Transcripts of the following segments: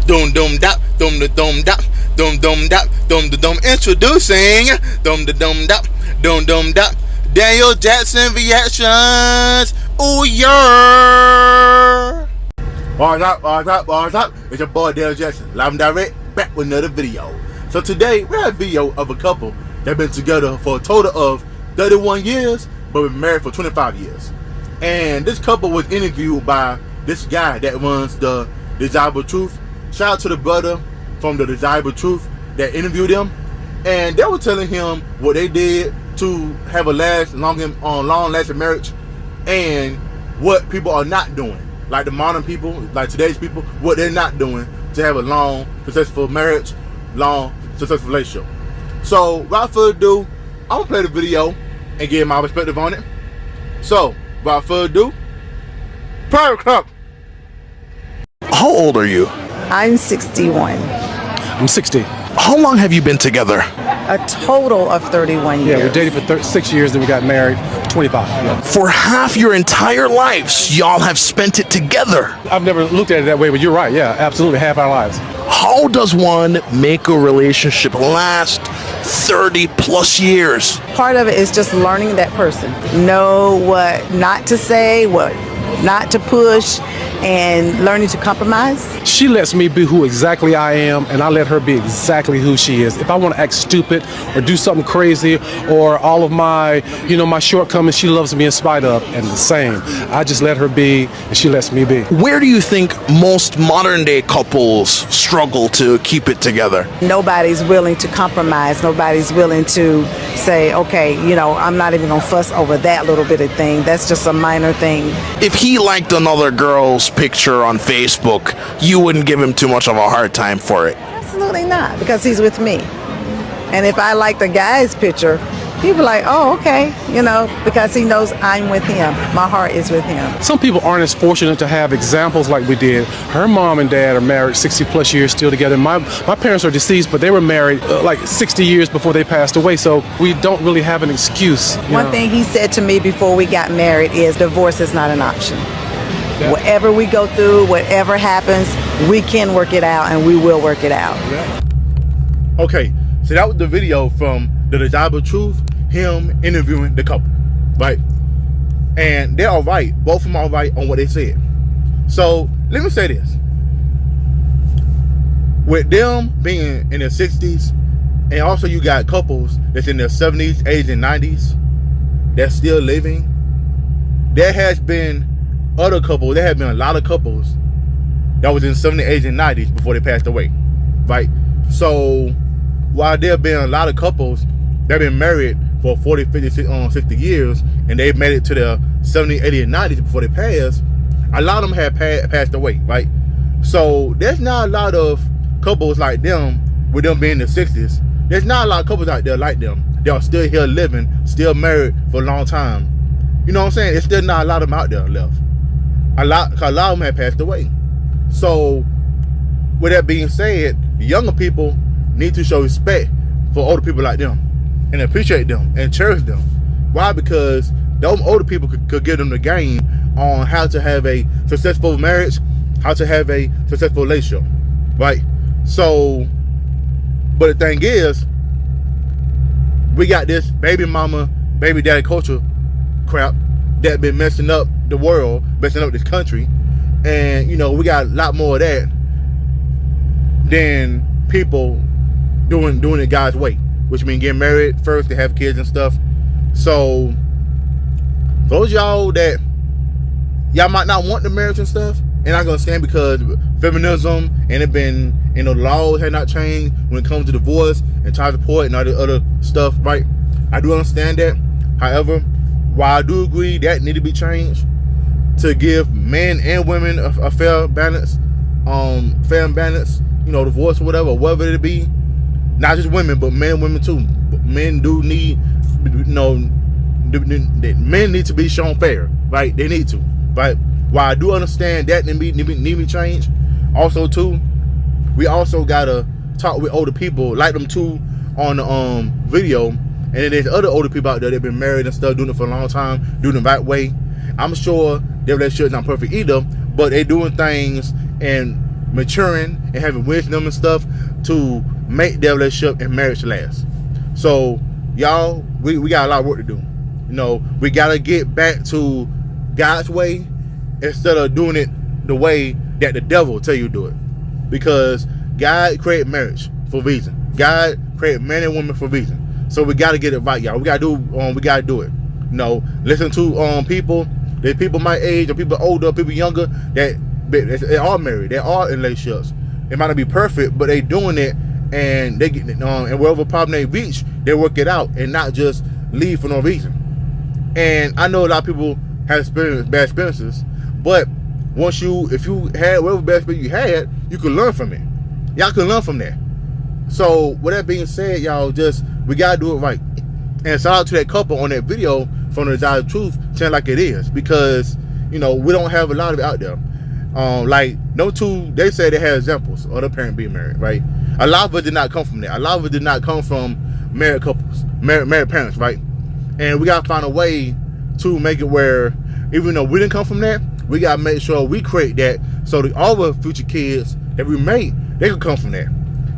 Dum dum dap, dum da dum dap, dum dum dap, dum da dum. Introducing dum da dum dap, dum dap. Daniel Jackson reactions. Ooh yeah. What's up? It's your boy Daniel Jackson, live and direct, back with another video. So today we have a video of a couple that been together for a total of 31 years, but been married for 25 years. And this couple was interviewed by this guy that runs the Desirable Truth. Shout out to the brother from the Desirable Truth that interviewed him, and they were telling him what they did to have a long-lasting marriage, and what people are not doing, like the modern people, like today's people, what they're not doing to have a long, successful marriage, long, successful relationship. So, without further ado, I'm gonna play the video and give my perspective on it. So, without further ado, Private Club. How old are you? I'm 61. I'm 60. How long have you been together? A total of 31 years. Yeah, we dated for 6 years, then we got married 25. Yeah. For half your entire lives, y'all have spent it together. I've never looked at it that way, but you're right. Yeah, absolutely, half our lives. How does one make a relationship last 30 plus years? Part of it is just learning that person. Know what not to say, what not to push, and learning to compromise. She lets me be who exactly I am, and I let her be exactly who she is. If I want to act stupid or do something crazy or all of my, my shortcomings, she loves me in spite of, and the same. I just let her be, and she lets me be. Where do you think most modern day couples struggle to keep it together? Nobody's willing to compromise. Nobody's willing to say, okay, I'm not even gonna fuss over that little bit of thing. That's just a minor thing. If he liked another girl's picture on Facebook, you wouldn't give him too much of a hard time for it? Absolutely not, because he's with me. And if I like the guy's picture, people are like, oh, okay, because he knows I'm with him. My heart is with him. Some people aren't as fortunate to have examples like we did. Her mom and dad are married 60 plus years still together. My parents are deceased, but they were married like 60 years before they passed away, so we don't really have an excuse. One thing he said to me before we got married is divorce is not an option. Yeah. Whatever we go through, whatever happens, we can work it out, and we will work it out. Yeah. Okay, so that was the video from the Desirable Truth, him interviewing the couple, right? And they're all right. Both of them are right on what they said. So let me say this. With them being in their 60s, and also you got couples that's in their 70s, 80s, and 90s that's still living, there has been other couples, there have been a lot of couples that was in 70s, 80s, and 90s before they passed away, right? So while there have been a lot of couples that have been married for 40, 50, 60 years, and they've made it to their 70s, 80s, and 90s before they passed, a lot of them have passed away, right? So there's not a lot of couples like them, with them being in the 60s. There's not a lot of couples out there like them. They are still here living, still married for a long time. You know what I'm saying? There's still not a lot of them out there left. A lot of them have passed away. So with that being said, the younger people need to show respect for older people like them, and appreciate them and cherish them. Why? Because those older people could give them the game on how to have a successful marriage, how to have a successful relationship, right? So, but the thing is, we got this baby mama, baby daddy culture crap that been messing up the world, messing up this country, and we got a lot more of that than people doing it God's way, which means getting married first, to have kids and stuff. So those y'all that y'all might not want the marriage and stuff, and I'm gonna stand because feminism and it been, the laws have not changed when it comes to divorce and child support and all the other stuff, right? I do understand that. However, while I do agree that need to be changed to give men and women a fair balance, divorce or whatever it be, not just women, but men and women too. Men do need, men need to be shown fair, right? They need to, right? While I do understand that need be changed, also too, we also gotta talk with older people like them too on the video. And then there's other older people out there that have been married and stuff, doing it for a long time, doing it the right way. I'm sure their relationship's not perfect either, but they doing things and maturing and having wisdom and stuff to make their relationship and marriage last. So y'all, we got a lot of work to do. You know, we gotta get back to God's way instead of doing it the way that the devil tell you to do it. Because God created marriage for a reason. God created men and women for a reason. So we gotta get it right, y'all. We gotta do it. You know, listen to people. There's people my age or people older, people younger that they are married. They are in relationships. It might not be perfect, but they doing it, and they get and whatever problem they reach, they work it out and not just leave for no reason. And I know a lot of people have experienced bad experiences, but if you had whatever bad experience you had, you can learn from it. Y'all can learn from that. So with that being said, y'all, we gotta do it right. And shout out to that couple on that video from the Desire of Truth, saying like it is, because you know we don't have a lot of it out there. Like no two, they say they have examples of the parent being married, right? A lot of it did not come from that. A lot of it did not come from married couples, married parents, right? And we gotta find a way to make it where, even though we didn't come from that, we gotta make sure we create that so that all the future kids that we make, they can come from that,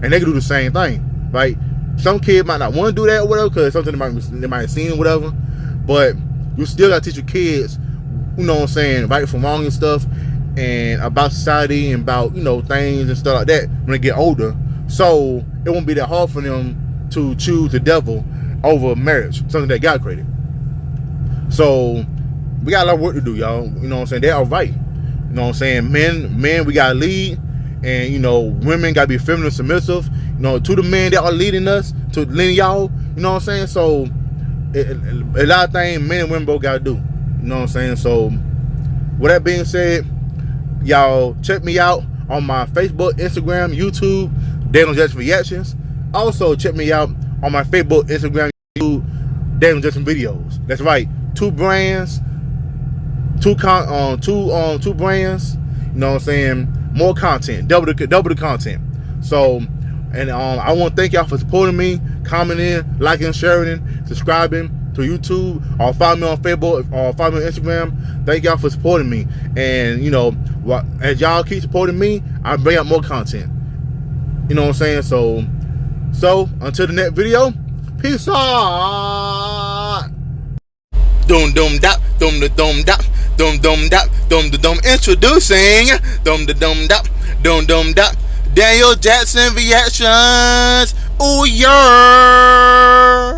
and they can do the same thing, right? Some kid might not want to do that or whatever, because something they might have seen or whatever, but you still gotta teach your kids, you know what I'm saying, right from wrong and stuff, and about society and about, you know, things and stuff like that when they get older, so it won't be that hard for them to choose the devil over marriage, something that God created. So we got a lot of work to do, y'all. You know what I'm saying? They are right. You know what I'm saying? Men, we gotta lead, and you know, women gotta be feminine and submissive. You know, to the men that are leading us, to leading y'all. You know what I'm saying? So a lot of things men and women both gotta do. You know what I'm saying? So with that being said, y'all check me out on my Facebook, Instagram, YouTube, Daniel Jackson Reactions. Also check me out on my Facebook, Instagram, YouTube, Daniel Jackson Videos. That's right, 2 brands, two brands. You know what I'm saying? More content, double the content. So, and I want to thank y'all for supporting me, commenting, liking, sharing, subscribing to YouTube, or follow me on Facebook, or follow me on Instagram. Thank y'all for supporting me, and you know, as y'all keep supporting me, I bring out more content. You know what I'm saying? So until the next video, peace out. Dum dum dap, dum da dum dap, dum dum dap, dum da dum. Introducing dum da dum dap, dum dum dap. Daniel Jackson Reactions. Ooh yeah.